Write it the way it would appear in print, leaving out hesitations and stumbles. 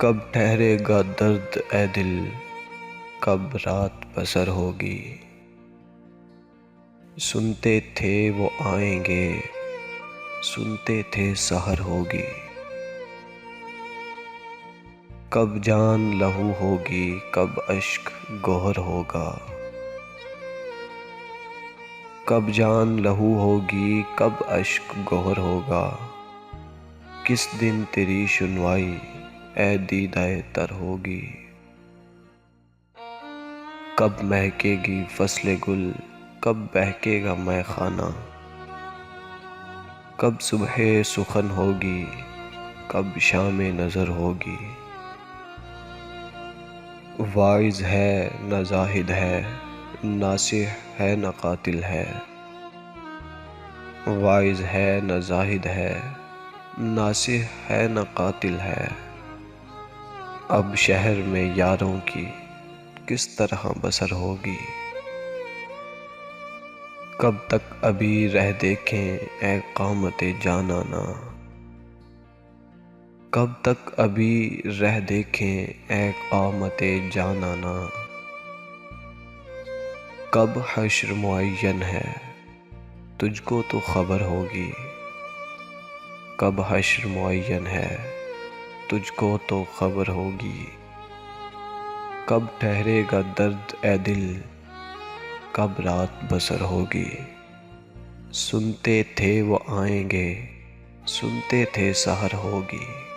کب ٹھہرے گا درد اے دل، کب رات بسر ہوگی؟ سنتے تھے وہ آئیں گے، سنتے تھے سحر ہوگی۔ کب جان لہو ہوگی، کب اشک گوہر ہوگا؟ کب جان لہو ہوگی، کب اشک گوہر ہوگا؟ کس دن تیری شنوائی اے دیدہ تر ہوگی؟ کب مہکے گی فصل گل، کب بہکے گا مے خانہ؟ کب صبح سخن ہوگی، کب شام نظر ہوگی؟ واعظ ہے نہ زاہد ہے، ناصح ہے نہ قاتل ہے۔ واعظ ہے نہ زاہد ہے، ناصح ہے نہ قاتل ہے۔ اب شہر میں یاروں کی کس طرح بسر ہوگی؟ کب تک ابھی رہ دیکھیں اے قامت جانانہ؟ کب تک ابھی رہ دیکھیں اے قامت جانانہ؟ کب حشر معین ہے، تجھ کو تو خبر ہوگی۔ کب حشر معین ہے، تجھ کو تو خبر ہوگی۔ کب ٹھہرے گا درد اے دل، کب رات بسر ہوگی؟ سنتے تھے وہ آئیں گے، سنتے تھے سحر ہوگی۔